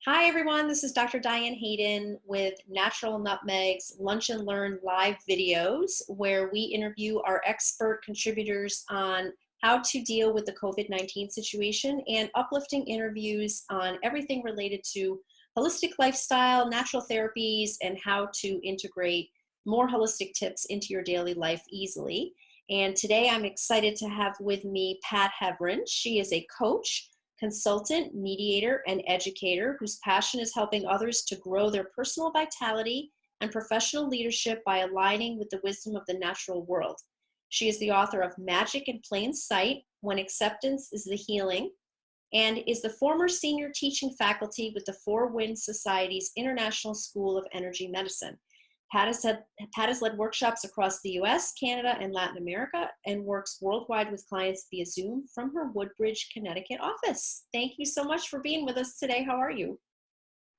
Hi, everyone. This is Dr. Diane Hayden with Natural Nutmeg's Lunch and Learn live videos, where we interview our expert contributors on how to deal with the COVID-19 situation and uplifting interviews on everything related to holistic lifestyle, natural therapies, and how to integrate more holistic tips into your daily life easily. And today I'm excited to have with me Pat Heverin. She is a coach, consultant, mediator, and educator whose passion is helping others to grow their personal vitality and professional leadership by aligning with the wisdom of the natural world. She is the author of Magic in Plain Sight, When Acceptance is the Healing, and is the former senior teaching faculty with the Four Winds Society's International School of Energy Medicine. Pat has led workshops across the US, Canada, and Latin America, and works worldwide with clients via Zoom from her Woodbridge, Connecticut office. Thank you so much for being with us today. How are you?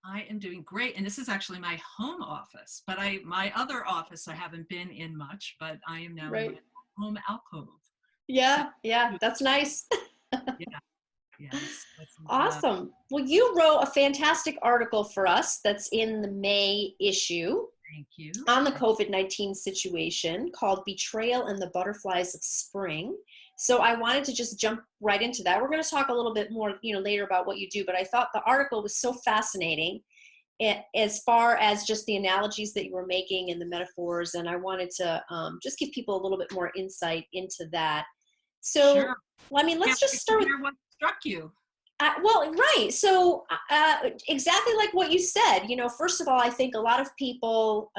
I am doing great. And this is actually my home office, but my other office I haven't been in much, but I am now in my Right. home alcove. So Yeah, that's nice. yeah, yes. Awesome. Well, you wrote a fantastic article for us that's in the May issue Thank you. on the COVID-19 situation called Betrayal and the Butterflies of Spring. So I wanted to just jump right into that. We're going to talk a little bit more, later about what you do, but I thought the article was so fascinating as far as just the analogies that you were making and the metaphors. And I wanted to just give people a little bit more insight into that. Sure. So, I mean, Can't let's just wait to start with hear what struck you. well, right. So, exactly like what you said, first of all, I think a lot of people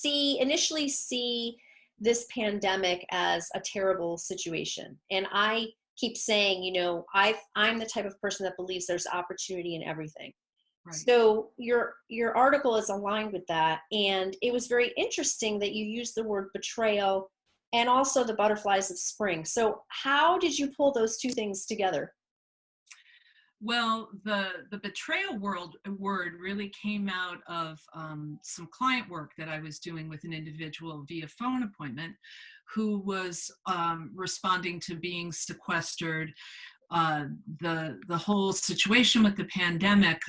initially see this pandemic as a terrible situation. And I keep saying, I'm the type of person that believes there's opportunity in everything. Right. So your article is aligned with that, and it was very interesting that you used the word betrayal and also the butterflies of spring. So how did you pull those two things together? Well, the betrayal word really came out of some client work that I was doing with an individual via phone appointment who was responding to being sequestered. The whole situation with the pandemic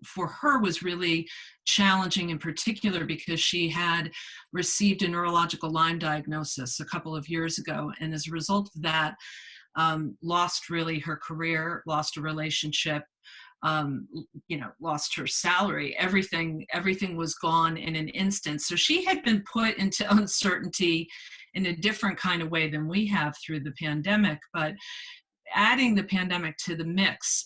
for her was really challenging, in particular because she had received a neurological Lyme diagnosis a couple of years ago, and as a result of that, lost really her career, lost a relationship, lost her salary. Everything was gone in an instant. So she had been put into uncertainty in a different kind of way than we have through the pandemic. But adding the pandemic to the mix,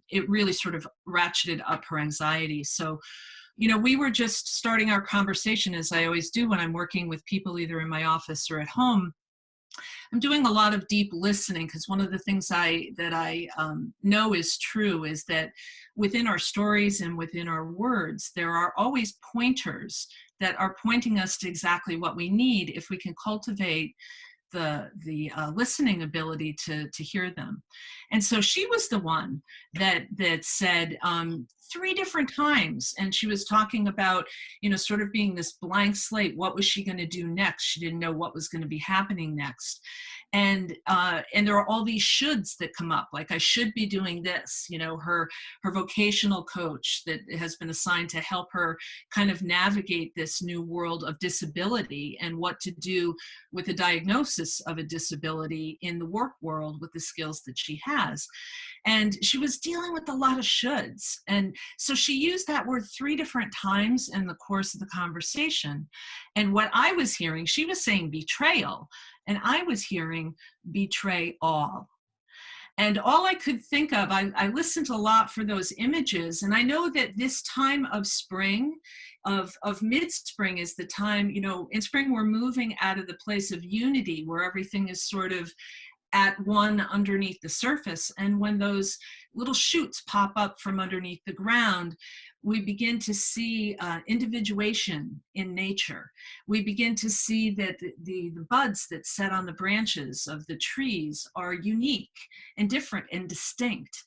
it really sort of ratcheted up her anxiety. So, we were just starting our conversation, as I always do when I'm working with people either in my office or at home. I'm doing a lot of deep listening because one of the things that I know is true is that within our stories and within our words, there are always pointers that are pointing us to exactly what we need if we can cultivate the listening ability to hear them. And so she was the one that said three different times, and she was talking about, sort of being this blank slate. What was she going to do next? She didn't know what was going to be happening next. And there are all these shoulds that come up, like I should be doing this. Her vocational coach that has been assigned to help her kind of navigate this new world of disability and what to do with a diagnosis of a disability in the work world with the skills that she has. And she was dealing with a lot of shoulds. And so she used that word three different times in the course of the conversation. And what I was hearing, she was saying betrayal, and I was hearing betray all. And all I could think of, I listened a lot for those images. And I know that this time of spring, of mid-spring is the time, in spring we're moving out of the place of unity where everything is sort of at one underneath the surface. And when those little shoots pop up from underneath the ground, we begin to see individuation in nature. We begin to see that the buds that set on the branches of the trees are unique and different and distinct.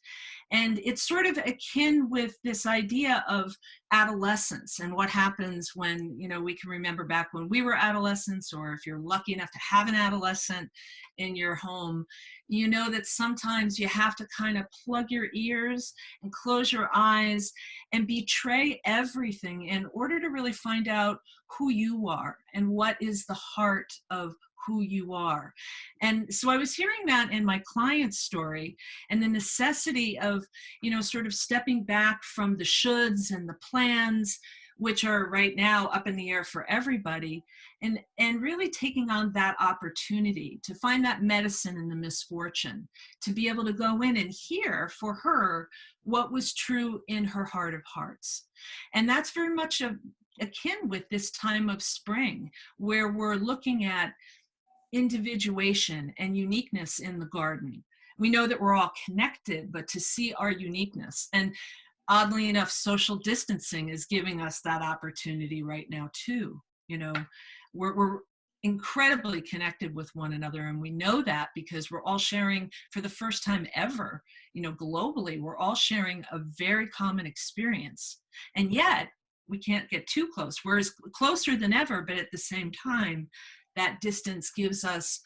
And it's sort of akin with this idea of adolescence and what happens when, you know, we can remember back when we were adolescents, or if you're lucky enough to have an adolescent in your home, you know that sometimes you have to kind of plug your ears and close your eyes and betray everything in order to really find out who you are and what is the heart of who you are. And so I was hearing that in my client's story, and the necessity of, you know, sort of stepping back from the shoulds and the plans, which are right now up in the air for everybody, and really taking on that opportunity to find that medicine in the misfortune, to be able to go in and hear for her what was true in her heart of hearts. And that's very much akin with this time of spring, where we're looking at individuation and uniqueness in the garden. We know that we're all connected, but to see our uniqueness. And oddly enough, social distancing is giving us that opportunity right now too. You know, we're incredibly connected with one another, and we know that because we're all sharing, for the first time ever, you know, globally, we're all sharing a very common experience. And yet we can't get too close. We're as closer than ever, but at the same time, that distance gives us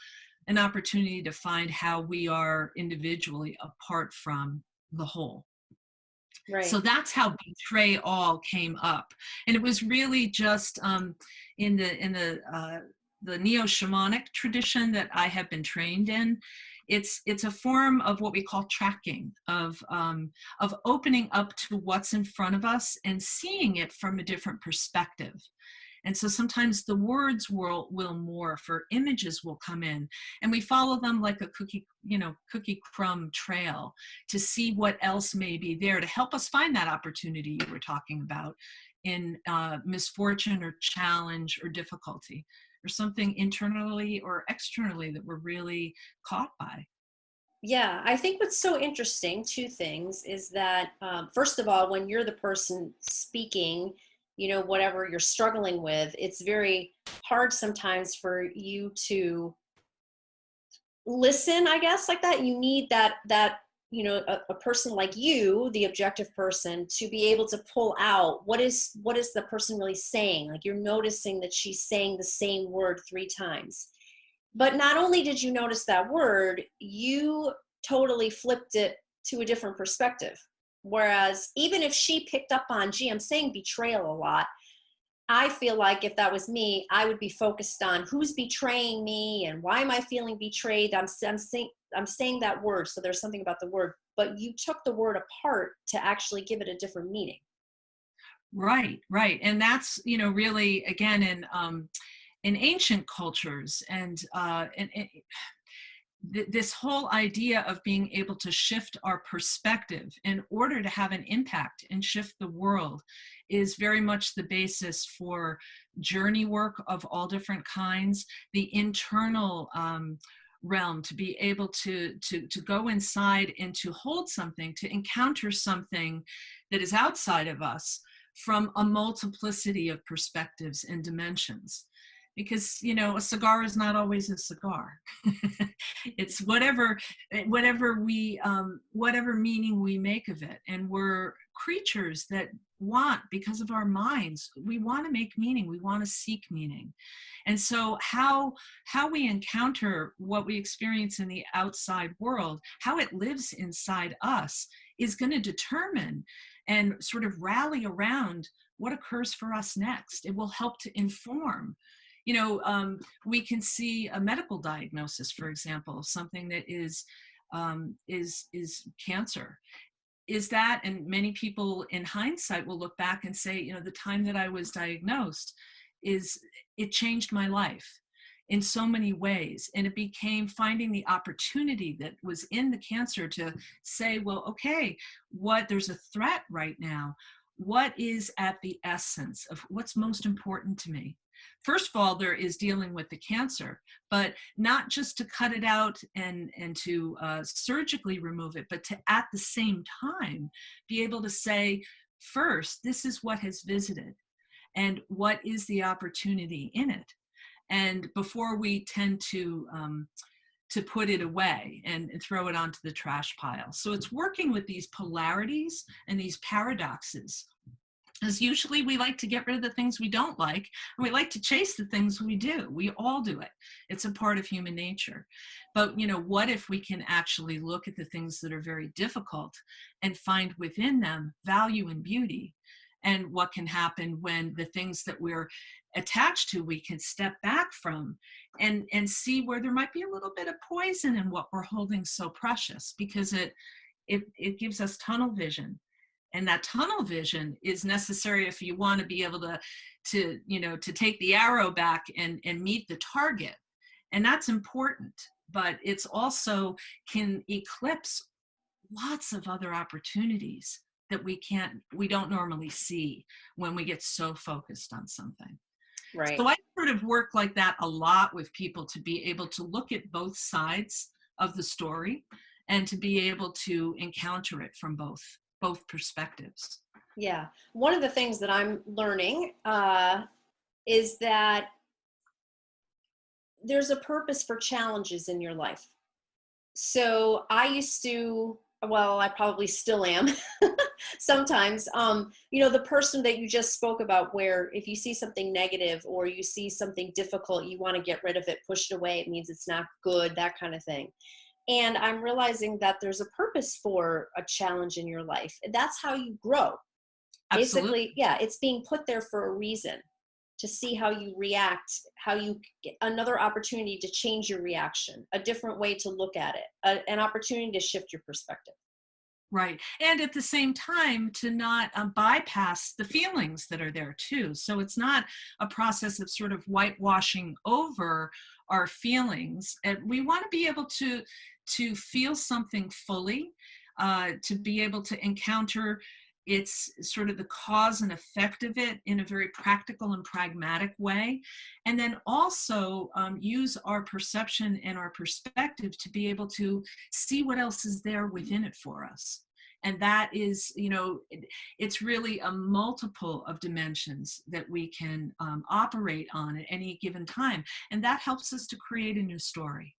an opportunity to find how we are individually apart from the whole. Right. So that's how Betray All came up, and it was really just in the neo-shamanic tradition that I have been trained in. It's a form of what we call tracking, of opening up to what's in front of us and seeing it from a different perspective. And so sometimes the words will morph, or images will come in, and we follow them like a cookie crumb trail to see what else may be there to help us find that opportunity you were talking about in misfortune or challenge or difficulty, or something internally or externally that we're really caught by. Yeah, I think what's so interesting, two things, is that first of all, when you're the person speaking, you know, whatever you're struggling with, it's very hard sometimes for you to listen, I guess, like that. You need that you know, a person like you, the objective person, to be able to pull out what is the person really saying. Like, you're noticing that she's saying the same word 3 times. But not only did you notice that word, you totally flipped it to a different perspective. Whereas even if she picked up on, gee, I'm saying betrayal a lot, I feel like if that was me, I would be focused on who's betraying me and why am I feeling betrayed. I'm saying that word, so there's something about the word, but you took the word apart to actually give it a different meaning. Right, right. And that's, you know, really, again, in ancient cultures, and this whole idea of being able to shift our perspective in order to have an impact and shift the world is very much the basis for journey work of all different kinds. The internal realm, to be able to go inside and to hold something, to encounter something that is outside of us from a multiplicity of perspectives and dimensions. Because, you know, a cigar is not always a cigar. It's whatever meaning we make of it. And we're creatures that want, because of our minds, we want to make meaning, we want to seek meaning. And so how we encounter what we experience in the outside world, how it lives inside us, is going to determine and sort of rally around what occurs for us next. It will help to inform. You know, we can see a medical diagnosis, for example, something that is cancer. Is that, and many people in hindsight will look back and say, you know, the time that I was diagnosed, it changed my life in so many ways. And it became finding the opportunity that was in the cancer to say, well, okay, there's a threat right now. What is at the essence of what's most important to me? First of all, there is dealing with the cancer, but not just to cut it out and to surgically remove it, but to, at the same time, be able to say, first, this is what has visited and what is the opportunity in it. And before we tend to to put it away and throw it onto the trash pile. So it's working with these polarities and these paradoxes. Because usually we like to get rid of the things we don't like, and we like to chase the things we do. We all do it. It's a part of human nature. But, you know, what if we can actually look at the things that are very difficult and find within them value and beauty? And what can happen when the things that we're attached to, we can step back from and see where there might be a little bit of poison in what we're holding so precious, because it gives us tunnel vision. And that tunnel vision is necessary if you want to be able to you know, to take the arrow back and meet the target. And that's important, but it's also can eclipse lots of other opportunities that we don't normally see when we get so focused on something. Right. So I sort of work like that a lot with people, to be able to look at both sides of the story and to be able to encounter it from both perspectives. Yeah. One of the things that I'm learning is that there's a purpose for challenges in your life. So I used to, well, I probably still am sometimes, you know, the person that you just spoke about, where if you see something negative or you see something difficult, you want to get rid of it, push it away. It means it's not good, that kind of thing. And I'm realizing that there's a purpose for a challenge in your life. That's how you grow. Absolutely. Basically, yeah, it's being put there for a reason, to see how you react, how you get another opportunity to change your reaction, a different way to look at it, an opportunity to shift your perspective. Right. And at the same time, to not bypass the feelings that are there too. So it's not a process of sort of whitewashing over our feelings. And we want to be able to feel something fully, to be able to encounter its sort of the cause and effect of it in a very practical and pragmatic way. And then also use our perception and our perspective to be able to see what else is there within it for us. And that is, you know, it's really a multiple of dimensions that we can operate on at any given time. And that helps us to create a new story.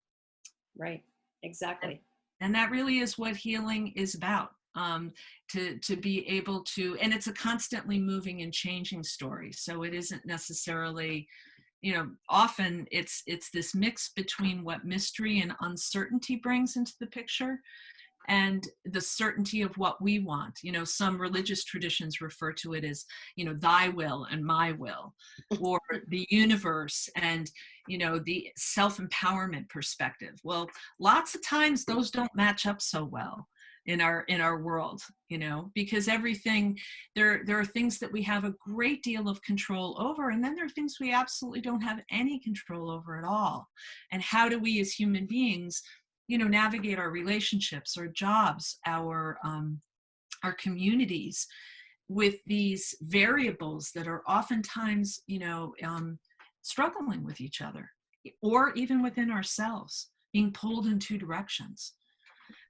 Right. Exactly. And that really is what healing is about. To be able to, and it's a constantly moving and changing story. So it isn't necessarily, you know, often it's this mix between what mystery and uncertainty brings into the picture and the certainty of what we want. You know, some religious traditions refer to it as, you know, thy will and my will, or the universe and, you know, the self-empowerment perspective. Well, lots of times those don't match up so well in our world, you know, because everything, there are things that we have a great deal of control over, and then there are things we absolutely don't have any control over at all. And how do we as human beings, you know, navigate our relationships, our jobs, our communities with these variables that are oftentimes, you know, struggling with each other, or even within ourselves, being pulled in two directions.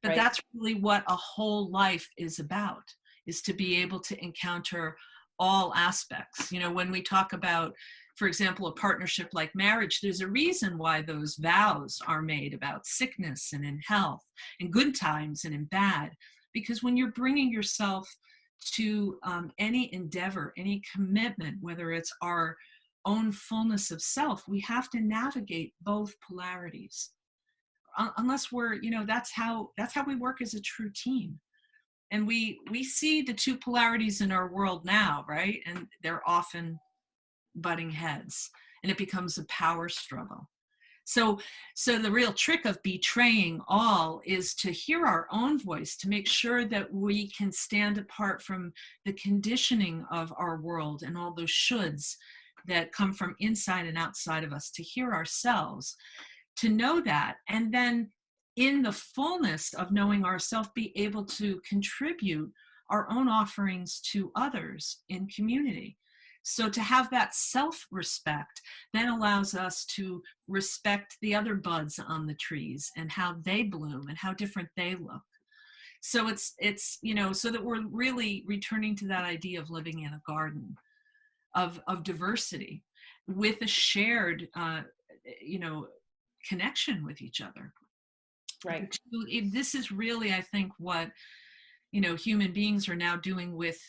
But Right. that's really what a whole life is about, is to be able to encounter all aspects. You know, when we talk about, for example, a partnership like marriage, there's a reason why those vows are made about sickness and in health, in good times and in bad. Because when you're bringing yourself to any endeavor, any commitment, whether it's our own fullness of self, we have to navigate both polarities. Unless we're, you know, that's how we work as a true team. And we see the two polarities in our world now, right? And they're often butting heads, and it becomes a power struggle. So the real trick of betraying all is to hear our own voice, to make sure that we can stand apart from the conditioning of our world and all those shoulds that come from inside and outside of us, to hear ourselves, to know that, and then in the fullness of knowing ourselves, be able to contribute our own offerings to others in community. So to have that self-respect then allows us to respect the other buds on the trees and how they bloom and how different they look. So it's you know, so that we're really returning to that idea of living in a garden of diversity with a shared you know, connection with each other. Right. This is really, I think, what human beings are now doing with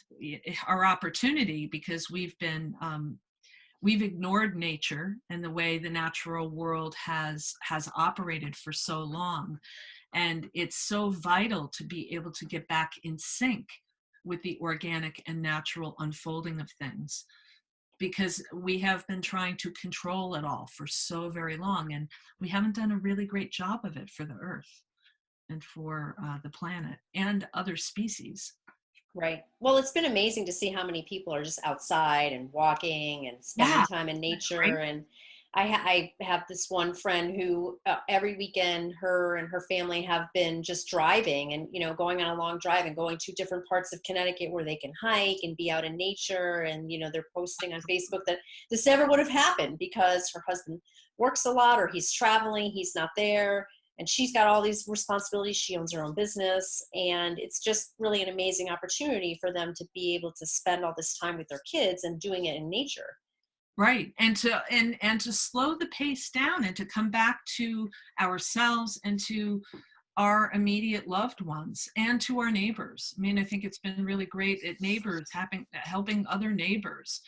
our opportunity, because we've ignored nature and the way the natural world has operated for so long. And it's so vital to be able to get back in sync with the organic and natural unfolding of things, because we have been trying to control it all for so very long, and we haven't done a really great job of it for the earth and for the planet and other species. Right. Well, it's been amazing to see how many people are just outside and walking and spending Yeah, time in right. nature. And I have this one friend who every weekend, her and her family have been just driving and, going on a long drive and going to different parts of Connecticut where they can hike and be out in nature. And, they're posting on Facebook that this never would have happened because her husband works a lot or he's traveling, he's not there, and she's got all these responsibilities. She owns her own business, and it's just really an amazing opportunity for them to be able to spend all this time with their kids and doing it in nature. Right. And to slow the pace down and to come back to ourselves and to our immediate loved ones and to our neighbors. I mean, I think it's been really great at neighbors helping other neighbors.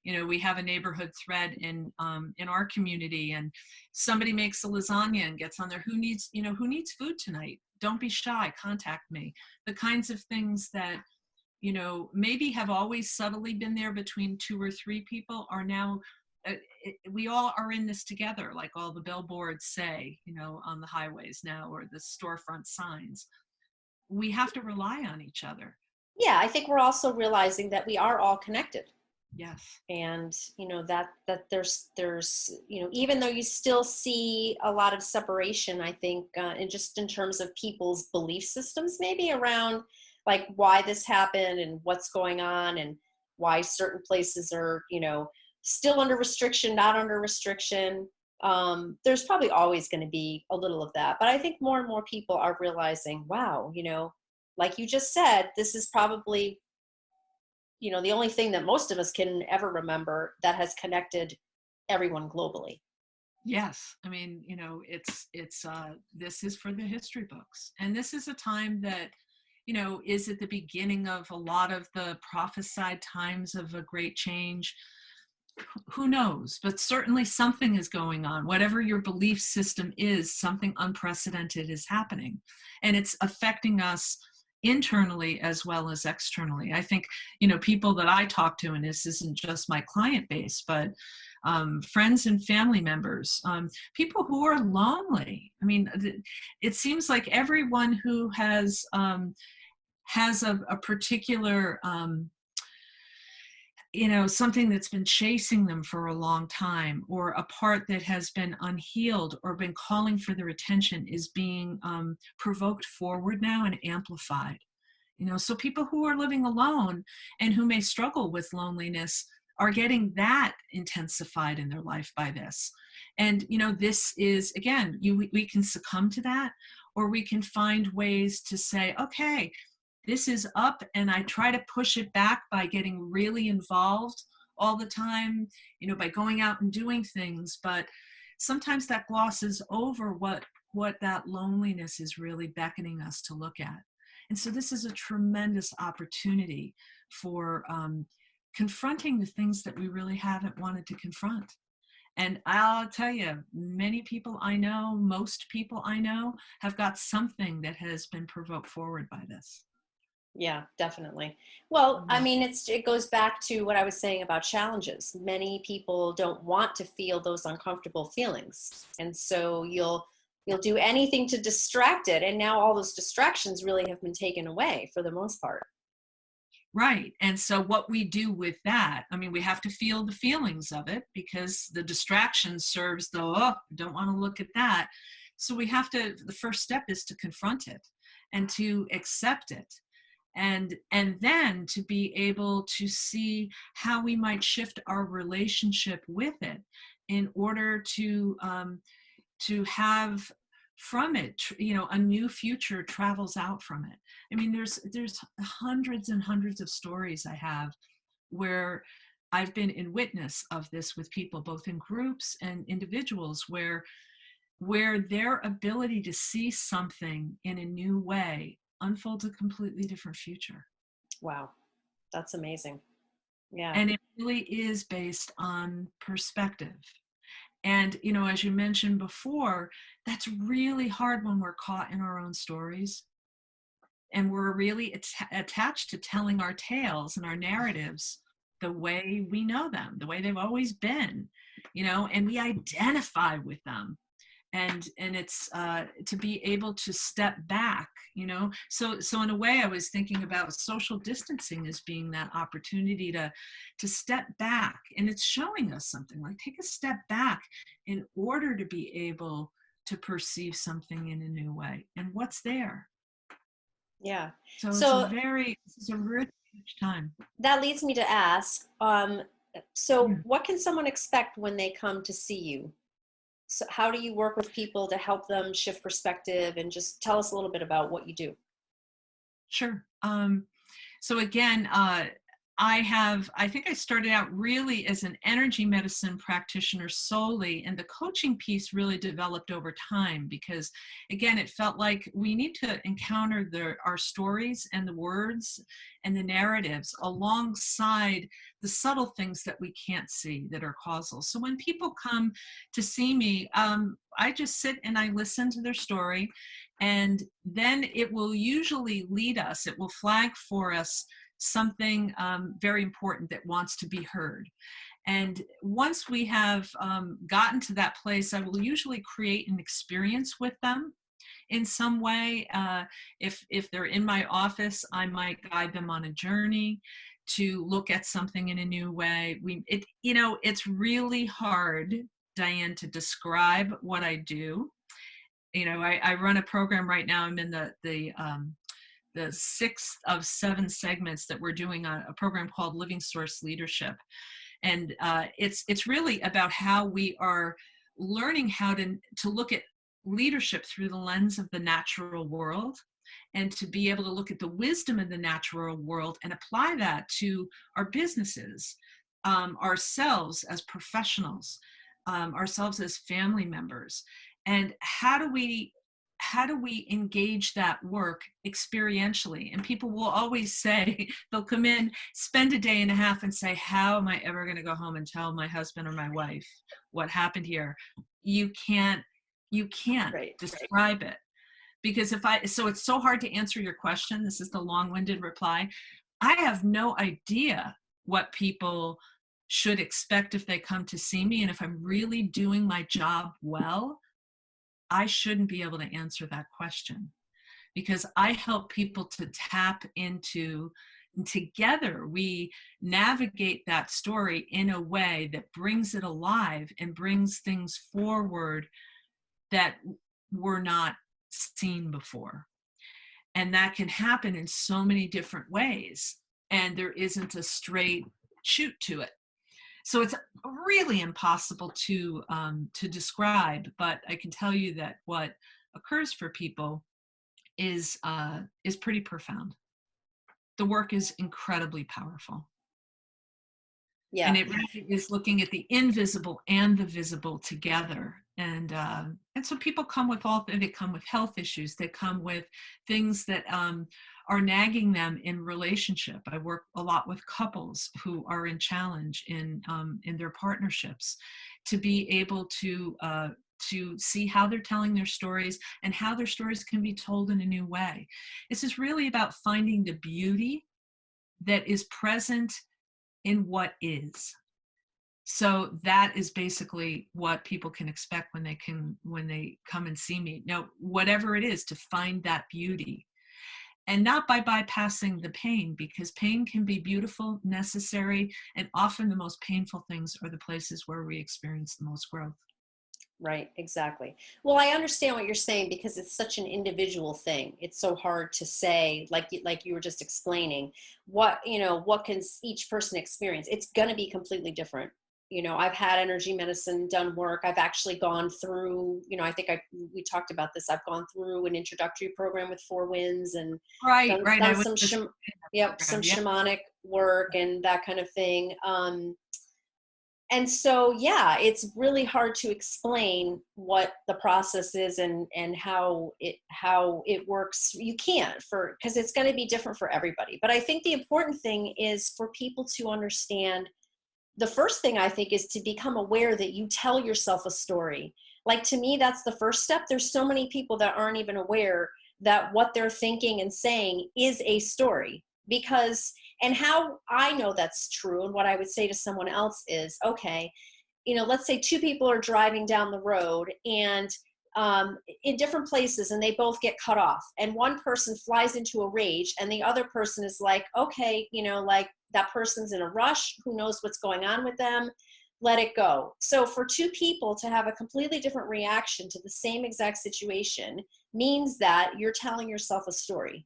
We have a neighborhood thread in our community, and somebody makes a lasagna and gets on there. Who needs food tonight? Don't be shy. Contact me. The kinds of things that maybe have always subtly been there between two or three people are now, we all are in this together, like all the billboards say, on the highways now, or the storefront signs. We have to rely on each other. Yeah, I think we're also realizing that we are all connected, Yes. and that there's even though you still see a lot of separation, I think, and just in terms of people's belief systems maybe around like why this happened and what's going on and why certain places are still under restriction, not under restriction. There's probably always going to be a little of that, but I think more and more people are realizing, wow, like you just said, this is probably the only thing that most of us can ever remember that has connected everyone globally. Yes. I mean, this is for the history books. And this is a time that, is at the beginning of a lot of the prophesied times of a great change. Who knows? But certainly something is going on. Whatever your belief system is, something unprecedented is happening. And it's affecting us internally as well as externally. I think, people that I talk to, and this isn't just my client base, but friends and family members, people who are lonely. I mean, it seems like everyone who has a particular something that's been chasing them for a long time, or a part that has been unhealed or been calling for their attention, is being provoked forward now and amplified. So people who are living alone and who may struggle with loneliness are getting that intensified in their life by this. And this is, again, we can succumb to that, or we can find ways to say, okay, this is up, and I try to push it back by getting really involved all the time, by going out and doing things. But sometimes that glosses over what that loneliness is really beckoning us to look at. And so this is a tremendous opportunity for confronting the things that we really haven't wanted to confront. And I'll tell you, many people I know, most people I know, have got something that has been provoked forward by this. Yeah, definitely. Well, I Yeah. mean, it goes back to what I was saying about challenges. Many people don't want to feel those uncomfortable feelings, and so you'll do anything to distract it. And now all those distractions really have been taken away for the most part. Right. And so what we do with that, I mean, we have to feel the feelings of it, because the distraction serves the, oh, don't want to look at that. So the first step is to confront it and to accept it. And then to be able to see how we might shift our relationship with it in order to have from it, a new future travels out from it. I mean, there's hundreds and hundreds of stories I have where I've been in witness of this with people, both in groups and individuals, where where their ability to see something in a new way unfolds a completely different future. Wow. That's amazing. Yeah. And it really is based on perspective. And, you know, as you mentioned before, that's really hard when we're caught in our own stories and we're really attached to telling our tales and our narratives the way we know them, the way they've always been, you know, and we identify with them. And it's to be able to step back, you know. So in a way, I was thinking about social distancing as being that opportunity to step back, and it's showing us something like take a step back in order to be able to perceive something in a new way and what's there. Yeah. So So this is a rich time. that leads me to ask, so Yeah. what can someone expect when they come to see you? So how do you work with people to help them shift perspective, and just tell us a little bit about what you do? Sure. So again, I think I started out really as an energy medicine practitioner solely, and the coaching piece really developed over time because, again, it felt like we need to encounter our stories and the words and the narratives alongside the subtle things that we can't see that are causal. So when people come to see me, I just sit and I listen to their story, and then it will usually lead us, it will flag for us something very important that wants to be heard. And once we have gotten to that place, I will usually create an experience with them in some way. If they're in my office, I might guide them on a journey to look at something in a new way. You know, it's really hard, Diane, to describe what I do. You know, I run a program right now. I'm in the sixth of 7 segments that we're doing a program called Living Source Leadership. And it's really about how we are learning how to look at leadership through the lens of the natural world, and to be able to look at the wisdom of the natural world and apply that to our businesses, ourselves as professionals, ourselves as family members. And how do we engage that work experientially? And people will always say, they'll come in, spend a day and a half and say, how am I ever going to go home and tell my husband or my wife what happened here? You can't Right. describe it, because so it's so hard to answer your question. This is the long-winded reply. I have no idea what people should expect if they come to see me. And if I'm really doing my job well, I shouldn't be able to answer that question, because I help people to tap into, and together we navigate that story in a way that brings it alive and brings things forward that were not seen before. And that can happen in so many different ways. And there isn't a straight shoot to it. So it's really impossible to describe, but I can tell you that what occurs for people is pretty profound. The work is incredibly powerful, and Yeah. it really is looking at the invisible and the visible together. And so people come with they come with health issues. They come with things that are nagging them in relationship. I work a lot with couples who are in challenge in their partnerships, to be able to see how they're telling their stories and how their stories can be told in a new way. This is really about finding the beauty that is present in what is. So that is basically what people can expect when they come and see me. Now, whatever it is, to find that beauty, and not by bypassing the pain, because pain can be beautiful, necessary, and often the most painful things are the places where we experience the most growth. Right, exactly. Well, I understand what you're saying because it's such an individual thing. It's so hard to say, like you were just explaining, what can each person experience. It's going to be completely different. I've had energy medicine done work. I've actually gone through, I think we talked about this. I've gone through an introductory program with Four Winds, and Right, done right. I done was some just yep, some program. Yeah. shamanic work and that kind of thing. And so, yeah, it's really hard to explain what the process is and how it works. You can't, for because it's going to be different for everybody. But I think the important thing is for people to understand. The first thing I think is to become aware that you tell yourself a story. Like, to me, that's the first step. There's so many people that aren't even aware that what they're thinking and saying is a story. Because, and how I know that's true, and what I would say to someone else is, okay, let's say two people are driving down the road and in different places, and they both get cut off, and one person flies into a rage and the other person is like, okay, like, that person's in a rush, who knows what's going on with them, let it go. So for two people to have a completely different reaction to the same exact situation means that you're telling yourself a story.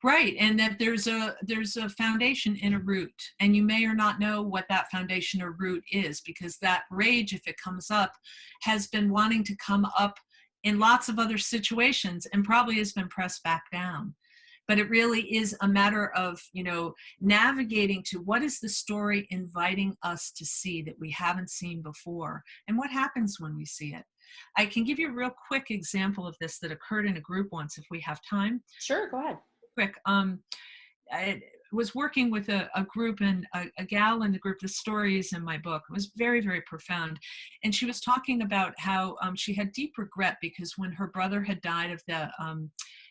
Right, and that there's a foundation in a root, and you may or not know what that foundation or root is, because that rage, if it comes up, has been wanting to come up in lots of other situations and probably has been pressed back down. But it really is a matter of, navigating to what is the story inviting us to see that we haven't seen before, and what happens when we see it. I can give you a real quick example of this that occurred in a group once, if we have time. Sure, go ahead. Quick. I was working with a group, and a gal in the group, the story is in my book. It was very, very profound. And she was talking about how she had deep regret because when her brother had died of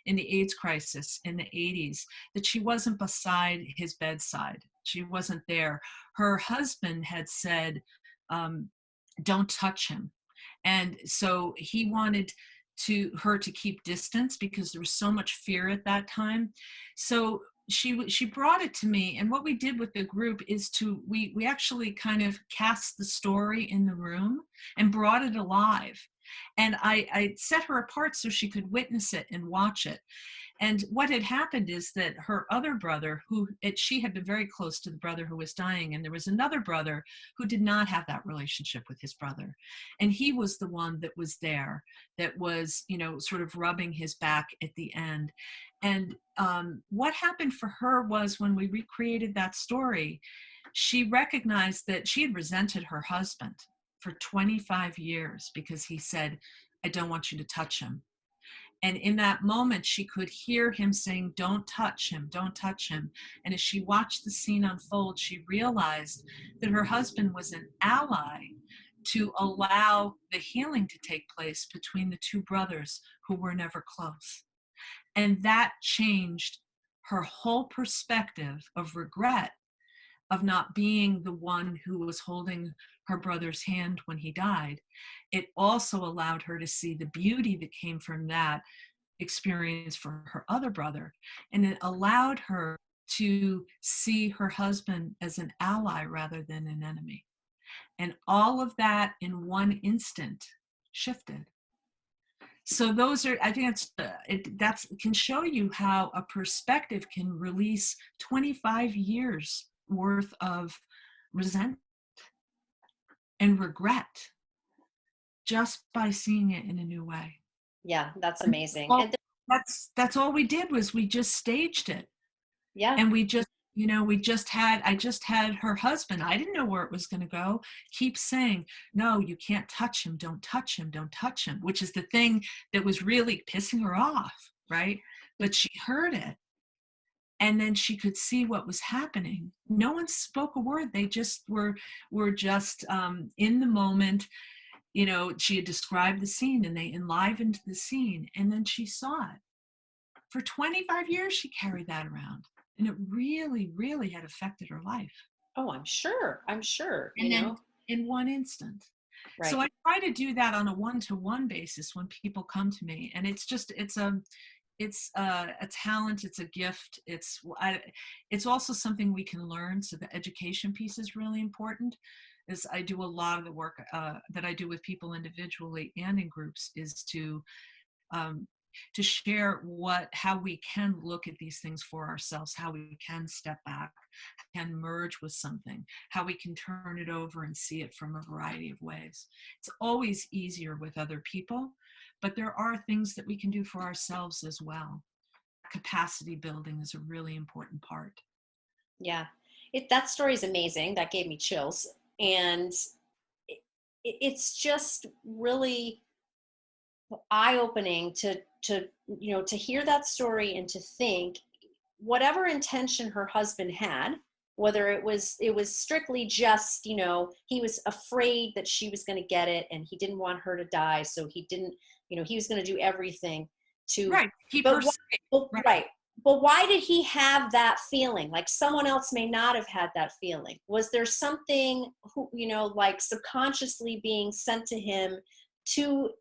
in the AIDS crisis in the 80s, that she wasn't beside his bedside. She wasn't there. Her husband had said, don't touch him. And so he wanted her to keep distance because there was so much fear at that time. So she brought it to me, and what we did with the group is we actually kind of cast the story in the room and brought it alive. And I set her apart so she could witness it and watch it. And what had happened is that her other brother, she had been very close to the brother who was dying, and there was another brother who did not have that relationship with his brother. And he was the one that was there, that was, sort of rubbing his back at the end. And what happened for her was, when we recreated that story, she recognized that she had resented her husband for 25 years because he said, I don't want you to touch him. And in that moment, she could hear him saying, don't touch him, don't touch him. And as she watched the scene unfold, she realized that her husband was an ally to allow the healing to take place between the two brothers who were never close. And that changed her whole perspective of regret, of not being the one who was holding her brother's hand when he died. It also allowed her to see the beauty that came from that experience for her other brother. And it allowed her to see her husband as an ally rather than an enemy. And all of that in one instant shifted. So those are, I think that's can show you how a perspective can release 25 years worth of resentment and regret just by seeing it in a new way. Yeah, that's amazing. Well, And that's all we did, was we just staged it. yeah. And I just had her husband, I didn't know where it was going to go, keep saying, no, you can't touch him, don't touch him, don't touch him, which is the thing that was really pissing her off, right? But she heard it. And then she could see what was happening. No one spoke a word. They just were just in the moment. She had described the scene, and they enlivened the scene, and then she saw it. For 25 years, she carried that around, and it really, really had affected her life. Oh, I'm sure. I'm sure, And then in one instant. So Right. I try to do that on a one-to-one basis when people come to me, and it's a talent, it's a gift, it's also something we can learn. So the education piece is really important. As I do a lot of the work that I do with people individually and in groups, is um, to share how we can look at these things for ourselves, how we can step back, can merge with something, how we can turn it over and see it from a variety of ways. It's always easier with other people, but there are things that we can do for ourselves as well. Capacity building is a really important part. Yeah. That story is amazing. That gave me chills. And it's just really eye-opening to to hear that story and to think whatever intention her husband had, whether it was strictly just, he was afraid that she was going to get it and he didn't want her to die, so he didn't, he was going to do everything to, Right. Keep her but safe. Right. right. But why did he have that feeling? Like someone else may not have had that feeling. Was there something like subconsciously being sent to him to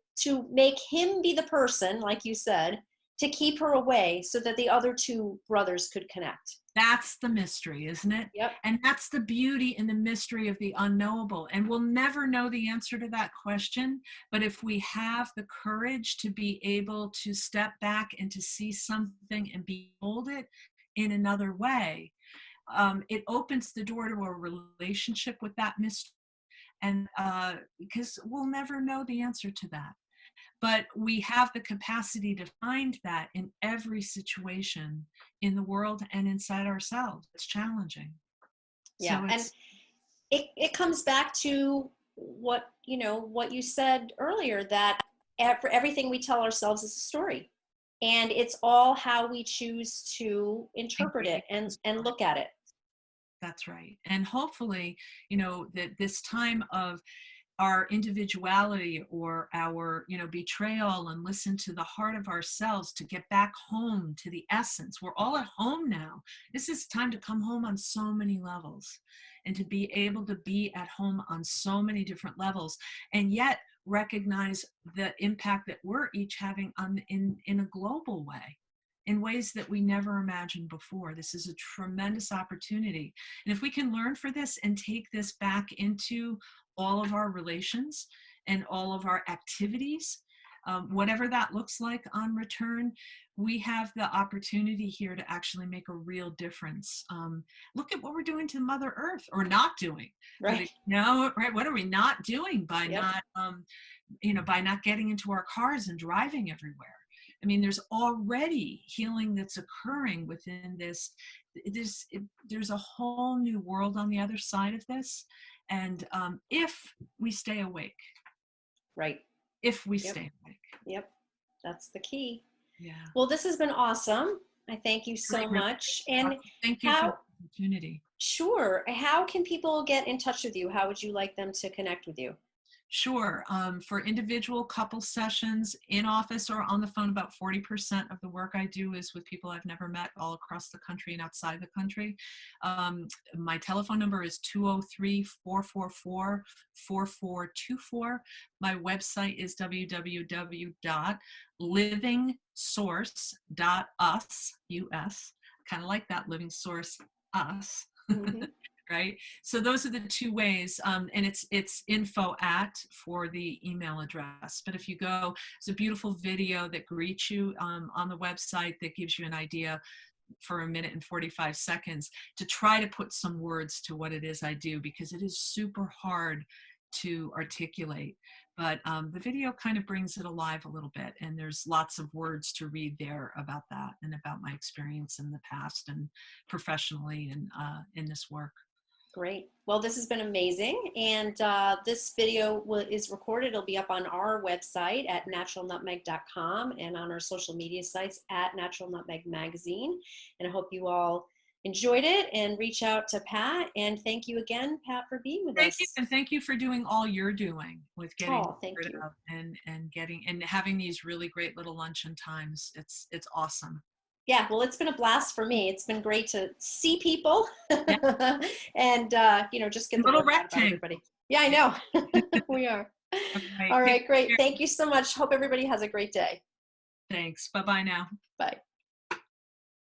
make him be the person, like you said, to keep her away so that the other two brothers could connect? That's the mystery, isn't it? Yep. And that's the beauty and the mystery of the unknowable. And we'll never know the answer to that question. But if we have the courage to be able to step back and to see something and behold it in another way, it opens the door to a relationship with that mystery. And because we'll never know the answer to that. But we have the capacity to find that in every situation in the world and inside ourselves. It's challenging. Yeah. So And it's it comes back to what you said earlier, that everything we tell ourselves is a story, and it's all how we choose to interpret it and look at it. that's right. And hopefully, that this time of our individuality or our betrayal, and listen to the heart of ourselves, to get back home to the essence. We're all at home now. This is time to come home on so many levels, and to be able to be at home on so many different levels, and yet recognize the impact that we're each having in a global way, in ways that we never imagined before. This is a tremendous opportunity. And if we can learn for this and take this back into all of our relations and all of our activities, whatever that looks like on return, we have the opportunity here to actually make a real difference. Look at what we're doing to Mother Earth, or not doing. Right. Right? What are we not doing by Yep. by not getting into our cars and driving everywhere? I mean, there's already healing that's occurring within this. There's a whole new world on the other side of this. And if we stay awake, Right. if we Yep. stay awake. Yep. That's the key. Yeah. Well, this has been awesome. I thank you Really, so really much. And thank you for how, the opportunity. sure, how can people get in touch with you? How would you like them to connect with you? Sure. For individual couple sessions in office or on the phone, about 40% of the work I do is with people I've never met all across the country and outside the country. My telephone number is 203-444-4424. My website is www.livingsource.us, US, kind of like that, Living Source Us. Mm-hmm. Right? So those are the two ways, and it's info at for the email address. But if you go, there's a beautiful video that greets you on the website that gives you an idea for 1 minute and 45 seconds to try to put some words to what it is I do, because it is super hard to articulate. But the video kind of brings it alive a little bit, and there's lots of words to read there about that and about my experience in the past and professionally and in this work. Great. Well, this has been amazing. And this video is recorded. It'll be up on our website at naturalnutmeg.com and on our social media sites at Natural Nutmeg Magazine. And I hope you all enjoyed it, and reach out to Pat. And thank you again, Pat, for being with Thank us. you, and thank you for doing all you're doing with getting Oh, thank you. out and getting and having these really great little luncheon times. It's awesome. Yeah, well, it's been a blast for me. It's been great to see people Yeah. and, just get the Little word out about rectangle. everybody. Yeah, I know. We are. All All right, take great. care. Thank you so much. Hope everybody has a great day. Thanks. Bye-bye now. Bye.